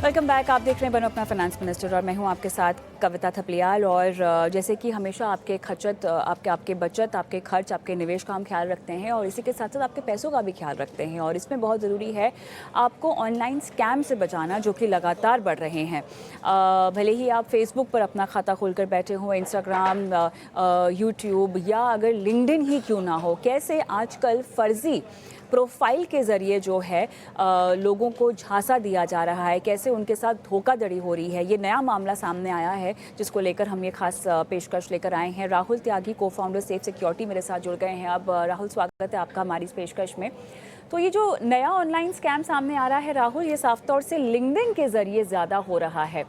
Welcome back. आप देख रहे हैं बनो अपना फाइनेंस मिनिस्टर और मैं हूं आपके साथ कविता थपलियाल। और जैसे कि हमेशा आपके खचत आपके बचत, आपके खर्च, आपके निवेश का हम ख्याल रखते हैं और इसी के साथ साथ आपके पैसों का भी ख्याल रखते हैं। और इसमें बहुत ज़रूरी है आपको ऑनलाइन स्कैम से बचाना, जो कि लगातार बढ़ रहे हैं। भले ही आप फेसबुक पर अपना खाता खोलकर बैठे हों, इंस्टाग्राम, यूट्यूब या अगर लिंक्डइन ही क्यों ना हो, कैसे आजकल फ़र्ज़ी प्रोफाइल के ज़रिए जो है लोगों को झांसा दिया जा रहा है, कैसे उनके साथ धोखाधड़ी हो रही है। ये नया मामला सामने आया है जिसको लेकर हम ये खास पेशकश लेकर आए हैं। राहुल त्यागी, को फाउंडर सेफ सिक्योरिटी, मेरे साथ जुड़ गए हैं। अब राहुल, स्वागत है आपका हमारी इस पेशकश में। तो ये जो नया ऑनलाइन स्कैम सामने आ रहा है राहुल, ये साफ तौर से लिंक्डइन के ज़रिए ज़्यादा हो रहा है।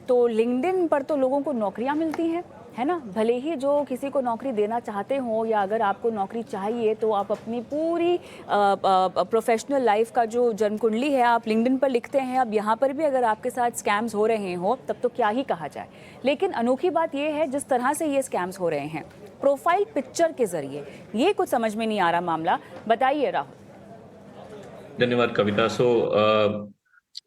तो लिंक्डइन पर तो लोगों को नौकरियाँ मिलती हैं, है ना। भले ही जो किसी को नौकरी देना चाहते हो या अगर आपको नौकरी चाहिए तो आप अपनी पूरी प्रोफेशनल लाइफ का जो जन्म कुंडली है आप लिंक्डइन पर लिखते हैं। अब यहाँ पर भी अगर आपके साथ स्कैम्स हो रहे हो तब तो क्या ही कहा जाए। लेकिन अनोखी बात यह है जिस तरह से ये स्कैम्स हो रहे हैं प्रोफाइल पिक्चर के जरिए, ये कुछ समझ में नहीं आ रहा मामला। बताइए राहुल। धन्यवाद कविता।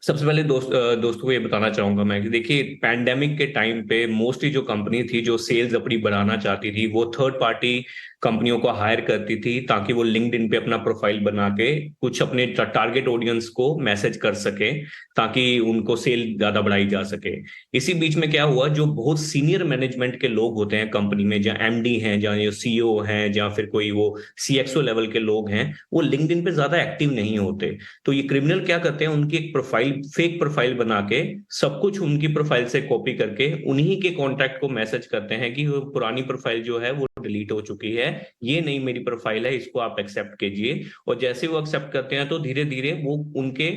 सबसे पहले दोस्तों को ये बताना चाहूंगा मैं कि देखिए, पैंडेमिक के टाइम पे मोस्टली जो कंपनी थी जो सेल्स अपनी बढ़ाना चाहती थी वो थर्ड पार्टी कंपनियों को हायर करती थी ताकि वो लिंक्डइन पे अपना प्रोफाइल बना के कुछ अपने टारगेट ऑडियंस को मैसेज कर सके ताकि उनको सेल ज्यादा बढ़ाई जा सके। इसी बीच में क्या हुआ, जो बहुत सीनियर मैनेजमेंट के लोग होते हैं कंपनी में, जहाँ एमडी हैं, जहाँ जो सीईओ हैं, जहाँ फिर कोई वो सीएक्सओ लेवल के लोग हैं, वो लिंक्डइन पे ज्यादा एक्टिव नहीं होते। तो ये क्रिमिनल क्या करते हैं, उनकी एक प्रोफाइल, फेक प्रोफाइल बना के सब कुछ उनकी प्रोफाइल से कॉपी करके उन्हीं के कॉन्टैक्ट को मैसेज करते हैं कि वो पुरानी प्रोफाइल जो है वो डिलीट हो चुकी है, ये नई मेरी प्रोफाइल है, इसको आप एक्सेप्ट कीजिए। और जैसे वो एक्सेप्ट करते हैं तो धीरे धीरे वो उनके,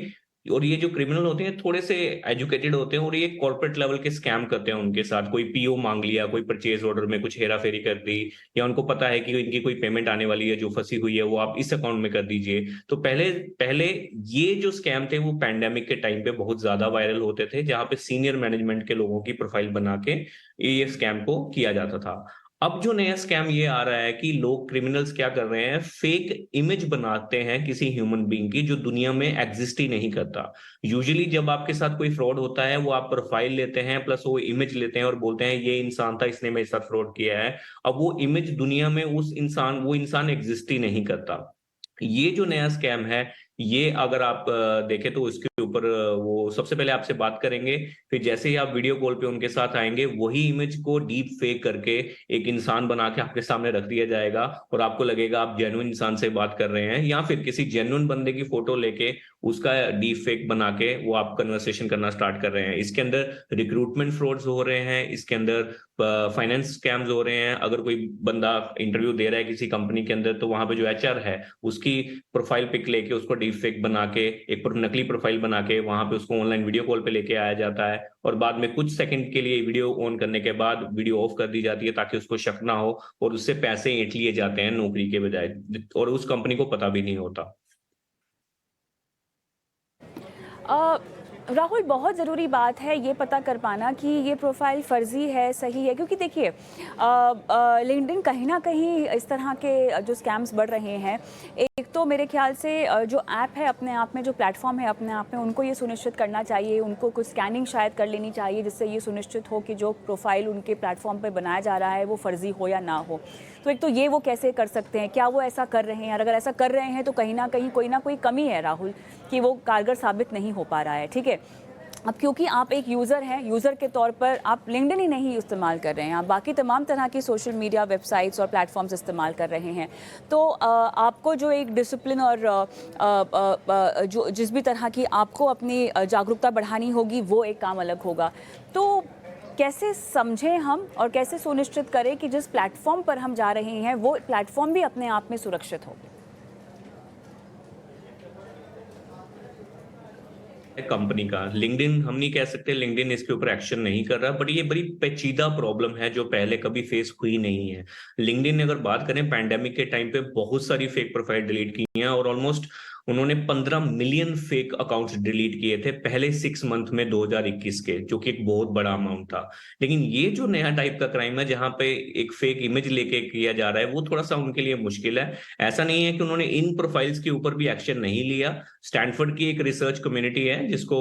और ये जो क्रिमिनल होते हैं थोड़े से एजुकेटेड होते हैं और ये कॉर्पोरेट लेवल के स्कैम करते हैं उनके साथ। कोई पीओ मांग लिया, कोई परचेज ऑर्डर में कुछ हेरा फेरी कर दी, या उनको पता है कि इनकी कोई पेमेंट आने वाली है जो फंसी हुई है, वो आप इस अकाउंट में कर दीजिए। तो पहले पहले ये जो स्कैम थे वो पैंडेमिक के टाइम पे बहुत ज्यादा वायरल होते थे, जहां पे सीनियर मैनेजमेंट के लोगों की प्रोफाइल बना के ये स्कैम को किया जाता था। अब जो नया स्कैम ये आ रहा है कि लोग, क्रिमिनल्स क्या कर रहे हैं, फेक इमेज बनाते हैं किसी ह्यूमन बीइंग की जो दुनिया में एग्जिस्ट ही नहीं करता। यूजुअली जब आपके साथ कोई फ्रॉड होता है वो आप प्रोफाइल लेते हैं प्लस वो इमेज लेते हैं और बोलते हैं ये इंसान था, इसने मेरे साथ फ्रॉड किया है। अब वो इमेज दुनिया में वो इंसान एग्जिस्ट ही नहीं करता। ये जो नया स्कैम है, ये अगर आप देखें तो इसके ऊपर वो सबसे पहले आपसे बात करेंगे, फिर जैसे ही आप वीडियो कॉल पे उनके साथ आएंगे वही इमेज को डीप फेक करके एक इंसान बना के आपके सामने रख दिया जाएगा और आपको लगेगा आप जेन्युइन इंसान से बात कर रहे हैं, या फिर किसी जेन्युइन बंदे की फोटो लेके उसका डीप फेक बना के वो आप कन्वर्सेशन करना स्टार्ट कर रहे हैं। इसके अंदर रिक्रूटमेंट फ्रॉड्स हो रहे हैं, इसके अंदर फाइनेंस स्कैम्स हो रहे हैं। अगर कोई बंदा इंटरव्यू दे रहा है किसी कंपनी के अंदर तो वहां पे जो एचआर है उसकी प्रोफाइल पिक लेके उसको डीप फेक बना के एक नकली प्रोफाइल बना के वहां पे उसको ऑनलाइन वीडियो कॉल पे लेके आया जाता है और बाद में कुछ सेकंड के लिए वीडियो ऑन करने के बाद वीडियो ऑफ कर दी जाती है ताकि उसको शक ना हो, और उससे पैसे ऐंठ लिए जाते हैं नौकरी के बजाय, और उस कंपनी को पता भी नहीं होता। राहुल, बहुत ज़रूरी बात है ये पता कर पाना कि ये प्रोफाइल फ़र्ज़ी है, सही है। क्योंकि देखिए लिंक्डइन कहीं ना कहीं इस तरह के जो स्कैम्स बढ़ रहे हैं, एक तो मेरे ख्याल से जो ऐप है अपने आप में, जो प्लेटफॉर्म है अपने आप में, उनको ये सुनिश्चित करना चाहिए, उनको कुछ स्कैनिंग शायद कर लेनी चाहिए जिससे ये सुनिश्चित हो कि जो प्रोफाइल उनके प्लेटफॉर्म पर बनाया जा रहा है वो फ़र्ज़ी हो या ना हो। तो एक तो ये वो कैसे कर सकते हैं, क्या वो ऐसा कर रहे हैं, और अगर ऐसा कर रहे हैं तो कहीं ना कोई कमी है राहुल कि वो कारगर साबित नहीं हो पा रहा है। ठीक है, अब क्योंकि आप एक यूज़र हैं, यूज़र के तौर पर आप लिंक्डइन ही नहीं इस्तेमाल कर रहे हैं, आप बाकी तमाम तरह की सोशल मीडिया वेबसाइट्स और प्लेटफॉर्म्स इस्तेमाल कर रहे हैं। तो आपको जो एक डिसिप्लिन और जो जिस भी तरह की आपको अपनी जागरूकता बढ़ानी होगी वो एक काम अलग होगा। तो कैसे समझें हम और कैसे सुनिश्चित करें कि जिस प्लेटफॉर्म पर हम जा रहे हैं वो प्लेटफॉर्म भी अपने आप में सुरक्षित हो? कंपनी का लिंक्डइन हम नहीं कह सकते, लिंक्डइन इसके ऊपर एक्शन नहीं कर रहा, बट ये बड़ी पेचीदा प्रॉब्लम है जो पहले कभी फेस हुई नहीं है। लिंक्डइन ने अगर बात करें पैंडेमिक के टाइम पे बहुत सारी फेक प्रोफाइल डिलीट की हैं और ऑलमोस्ट उन्होंने 15 मिलियन फेक अकाउंट्स डिलीट किए थे पहले 6 मंथ में 2021 के, जो कि एक बहुत बड़ा अमाउंट था। लेकिन ये जो नया टाइप का क्राइम है जहां पे एक फेक इमेज लेके किया जा रहा है वो थोड़ा सा उनके लिए मुश्किल है। ऐसा नहीं है कि उन्होंने इन प्रोफाइल्स के ऊपर भी एक्शन नहीं लिया। स्टैनफोर्ड की एक रिसर्च कम्युनिटी है जिसको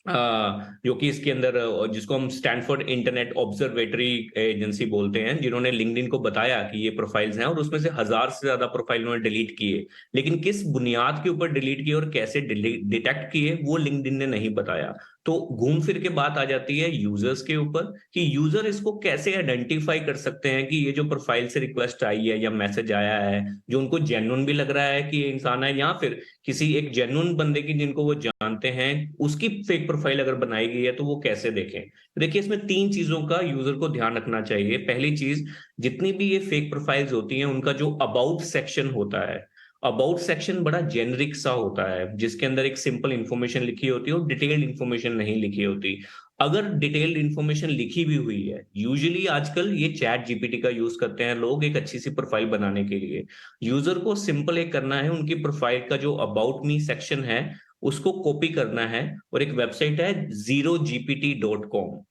जो कि इसके अंदर जिसको हम स्टैनफोर्ड इंटरनेट ऑब्जर्वेटरी एजेंसी बोलते हैं, जिन्होंने लिंक्डइन को बताया कि ये प्रोफाइल्स हैं, और उसमें से 1000 से ज्यादा प्रोफाइल उन्होंने डिलीट किए। लेकिन किस बुनियाद के ऊपर डिलीट किए और कैसे डिटेक्ट किए, वो लिंक्डइन ने नहीं बताया। तो घूम फिर के बात आ जाती है यूजर्स के ऊपर कि यूजर इसको कैसे आइडेंटिफाई कर सकते हैं कि ये जो प्रोफाइल से रिक्वेस्ट आई है या मैसेज आया है, जो उनको जेन्युइन भी लग रहा है कि ये इंसान है, या फिर किसी एक जेन्युइन बंदे की जिनको वो जानते हैं उसकी फेक प्रोफाइल अगर बनाई गई है, तो वो कैसे देखें। देखिए, इसमें 3 चीजों का यूजर को ध्यान रखना चाहिए। पहली चीज, जितनी भी ये फेक प्रोफाइल्स होती हैं, उनका जो अबाउट सेक्शन होता है, अबाउट सेक्शन बड़ा जेनरिक सा होता है, जिसके अंदर एक सिंपल इंफॉर्मेशन लिखी होती है और डिटेल्ड इंफॉर्मेशन नहीं लिखी होती। अगर डिटेल्ड इंफॉर्मेशन लिखी भी हुई है, यूजुअली आजकल ये चैट जीपीटी का यूज करते हैं लोग एक अच्छी सी प्रोफाइल बनाने के लिए। यूजर को सिंपल एक करना है, उनकी प्रोफाइल का जो अबाउट मी सेक्शन है उसको कॉपी करना है, और एक वेबसाइट है zerogpt.com।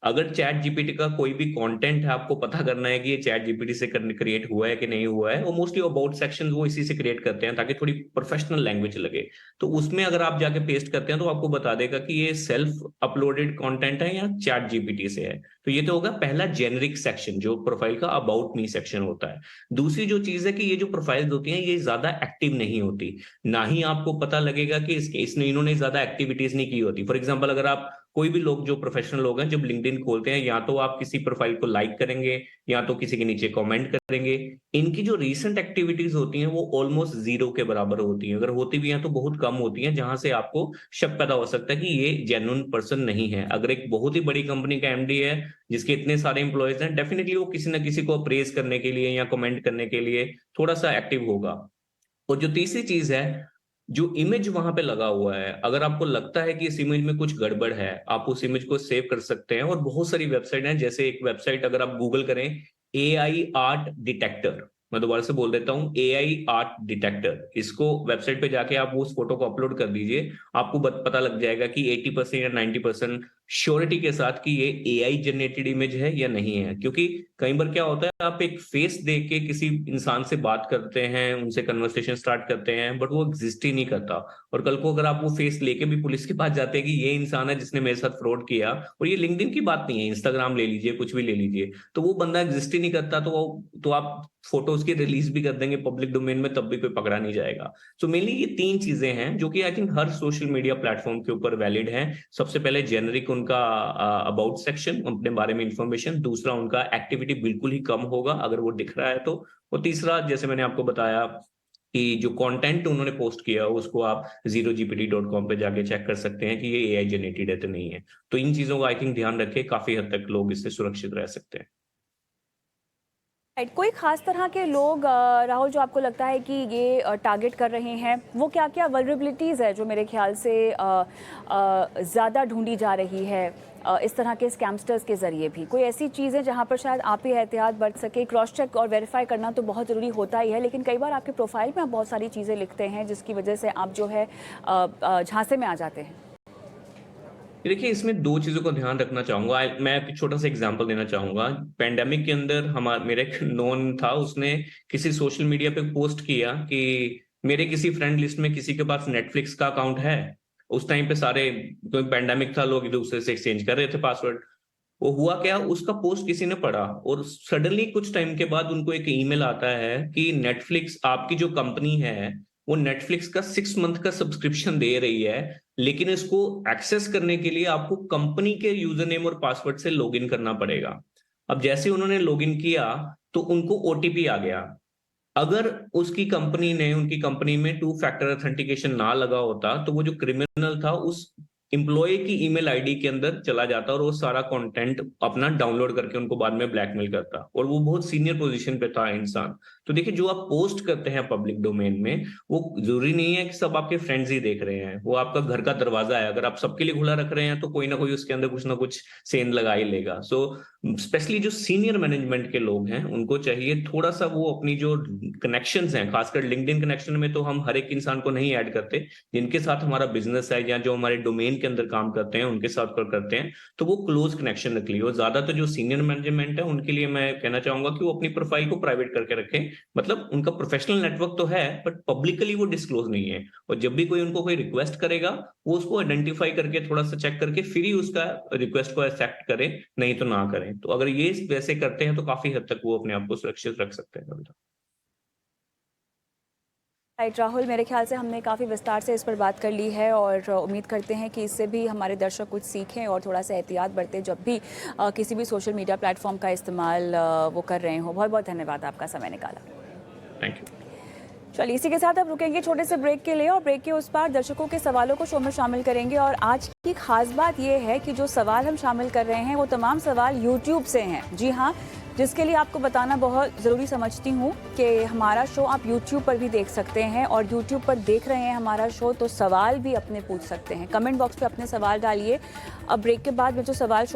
अगर चैट जीपीटी का कोई भी कंटेंट है, आपको पता करना है कि ये चैट जीपीटी से क्रिएट हुआ है कि नहीं हुआ है, और मोस्टली अबाउट सेक्शन वो इसी से क्रिएट करते हैं ताकि थोड़ी प्रोफेशनल लैंग्वेज लगे। तो उसमें अगर आप जाके पेस्ट करते हैं तो आपको बता देगा कि ये सेल्फ अपलोडेड कंटेंट है या चैट जीपीटी से है। तो ये तो होगा पहला जेनरिक सेक्शन, जो प्रोफाइल का अबाउट मी सेक्शन होता है। दूसरी जो चीज है कि ये जो प्रोफाइल्स होती हैं ये ज्यादा एक्टिव नहीं होती, ना ही आपको पता लगेगा कि इसने इन्होंने ज्यादा एक्टिविटीज नहीं की होती। फॉर एग्जाम्पल, अगर आप कोई भी लोग जो प्रोफेशनल लोग हैं, जब लिंक्डइन खोलते हैं, या तो आप किसी प्रोफाइल को लाइक करेंगे या तो किसी के नीचे कमेंट करेंगे। इनकी जो रीसेंट एक्टिविटीज होती हैं वो ऑलमोस्ट जीरो के बराबर होती हैं, अगर होती भी हैं तो बहुत कम होती हैं, जहां से आपको शक पैदा हो सकता है कि ये जेन्युइन पर्सन नहीं है। अगर एक बहुत ही बड़ी कंपनी का एमडी है जिसके इतने सारे एम्प्लॉयज हैं, डेफिनेटली वो किसी ना किसी को अप्रेज करने के लिए या कमेंट करने के लिए थोड़ा सा एक्टिव होगा। और जो तीसरी चीज है, जो इमेज वहां पे लगा हुआ है, अगर आपको लगता है कि इस इमेज में कुछ गड़बड़ है, आप उस इमेज को सेव कर सकते हैं। और बहुत सारी वेबसाइट हैं, जैसे एक वेबसाइट अगर आप गूगल करें, एआई आर्ट डिटेक्टर, मैं दोबारा से बोल देता हूं, एआई आर्ट डिटेक्टर, इसको वेबसाइट पे जाके आप उस फोटो को अपलोड कर दीजिए, आपको पता लग जाएगा कि 80% या 90% श्योरिटी के साथ कि ये एआई जनरेटेड इमेज है या नहीं है। क्योंकि कई बार क्या होता है, आप एक फेस देख के किसी इंसान से बात करते हैं, उनसे कन्वर्सेशन स्टार्ट करते हैं, बट वो एग्जिस्ट ही नहीं करता। और कल को अगर आप वो फेस लेके भी पुलिस के पास जाते हैं कि ये इंसान है जिसने मेरे साथ फ्रॉड किया, और ये लिंक्डइन की बात नहीं है, इंस्टाग्राम ले लीजिए, कुछ भी ले लीजिए, तो वो बंदा एग्जिस्ट ही नहीं करता, तो आप फोटोज की रिलीज भी कर देंगे पब्लिक डोमेन में, तब भी कोई पकड़ा नहीं जाएगा। सो मेनली ये 3 चीजें हैं जो कि I think her social media platform के ऊपर वैलिड हैं। सबसे पहले जेनरिक उनका अबाउट सेक्शन, अपने बारे में इंफॉर्मेशन। दूसरा, उनका एक्टिविटी बिल्कुल ही कम होगा अगर वो दिख रहा है तो। और तीसरा, जैसे मैंने आपको बताया कि जो कंटेंट उन्होंने पोस्ट किया उसको आप zerogpt.com पे जाके चेक कर सकते हैं कि ये एआई जनरेटेड है तो नहीं है। तो इन चीजों का आई थिंक ध्यान रखें, काफी हद तक लोग इससे सुरक्षित रह सकते हैं। कोई खास तरह के लोग राहुल जो आपको लगता है कि ये टारगेट कर रहे हैं, वो क्या क्या वल्नरेबिलिटीज़ है जो मेरे ख्याल से ज़्यादा ढूंढी जा रही है इस तरह के स्कैमस्टर्स के ज़रिए भी? कोई ऐसी चीज़ें जहाँ पर शायद आप ही एहतियात बरत सके? क्रॉस चेक और वेरीफाई करना तो बहुत ज़रूरी होता ही है, लेकिन कई बार आपके प्रोफाइल में आप बहुत सारी चीज़ें लिखते हैं जिसकी वजह से आप जो है झांसे में आ जाते हैं। देखिए, इसमें 2 चीज़ों का ध्यान रखना चाहूँगा। मैं एक छोटा-सा एग्ज़ाम्पल देना चाहूँगा। पैंडेमिक के अंदर मेरा एक नोन था, उसने किसी सोशल मीडिया पे पोस्ट किया कि मेरे किसी फ्रेंड लिस्ट में किसी के पास नेटफ्लिक्स का अकाउंट है। उस टाइम पे सारे, क्योंकि पैंडेमिक था, लोग एक-दूसरे से एक्सचेंज कर रहे थे पासवर्ड। वो हुआ क्या, उसका पोस्ट किसी ने पढ़ा और सडनली कुछ टाइम के बाद उनको एक ईमेल आता है कि नेटफ्लिक्स, आपकी जो कंपनी है, वो नेटफ्लिक्स का 6 मंथ का सब्सक्रिप्शन दे रही है, लेकिन इसको एक्सेस करने के लिए आपको कंपनी के यूजर नेम और पासवर्ड से लॉगिन करना पड़ेगा। अब जैसे उन्होंने लॉगिन किया तो उनको ओटीपी आ गया। अगर उनकी कंपनी में 2 फैक्टर ऑथेंटिकेशन ना लगा होता, तो वो जो क्रिमिनल था उस एम्प्लॉय की ईमेल आईडी के अंदर चला जाता और वो सारा कंटेंट अपना डाउनलोड करके उनको बाद में ब्लैकमेल करता, और वो बहुत सीनियर पोजीशन पे था इंसान। तो देखिए, जो आप पोस्ट करते हैं पब्लिक डोमेन में, वो जरूरी नहीं है कि सब आपके फ्रेंड्स ही देख रहे हैं। वो आपका घर का दरवाजा है, अगर आप सबके लिए खुला रख रहे हैं तो कोई ना कोई उसके अंदर कुछ ना कुछ सेंध लगा ही लेगा। सो स्पेशली जो सीनियर मैनेजमेंट के लोग हैं, उनको चाहिए थोड़ा सा वो अपनी जो कनेक्शंस हैं, खासकर लिंक्डइन कनेक्शन में तो हम हर एक इंसान को नहीं ऐड करते, जिनके साथ हमारा बिजनेस है या जो हमारे डोमेन के अंदर काम करते हैं उनके साथ करते हैं, तो वो क्लोज कनेक्शन रख लियो। ज्यादातर जो सीनियर मैनेजमेंट है उनके लिए मैं कहना चाहूंगा कि वो अपनी प्रोफाइल को प्राइवेट करके रखें, मतलब उनका प्रोफेशनल नेटवर्क तो है बट पब्लिकली वो डिस्क्लोज नहीं है, और जब भी कोई उनको कोई रिक्वेस्ट करेगा वो उसको आइडेंटिफाई करके थोड़ा सा चेक करके फिर ही उसका रिक्वेस्ट को एक्सेप्ट करें, नहीं तो ना करें। तो अगर ये वैसे करते हैं तो काफी हद तक वो अपने आप को सुरक्षित रख सकते हैं। राइट राहुल, मेरे ख्याल से हमने काफ़ी विस्तार से इस पर बात कर ली है और उम्मीद करते हैं कि इससे भी हमारे दर्शक कुछ सीखें और थोड़ा सा एहतियात बरतें जब भी किसी भी सोशल मीडिया प्लेटफॉर्म का इस्तेमाल वो कर रहे हों। बहुत बहुत धन्यवाद आपका समय निकाला। Thank you. चलिए इसी के साथ अब रुकेंगे छोटे से ब्रेक के लिए और ब्रेक के उस पार दर्शकों के सवालों को शो में शामिल करेंगे। और आज की खास बात यह है कि जो सवाल हम शामिल कर रहे हैं वो तमाम सवाल यूट्यूब से हैं। जी हाँ, जिसके लिए आपको बताना बहुत ज़रूरी समझती हूँ कि हमारा शो आप यूट्यूब पर भी देख सकते हैं और यूट्यूब पर देख रहे हैं हमारा शो तो सवाल भी अपने पूछ सकते हैं। कमेंट बॉक्स पे अपने सवाल डालिए। अब ब्रेक के बाद में जो सवाल शो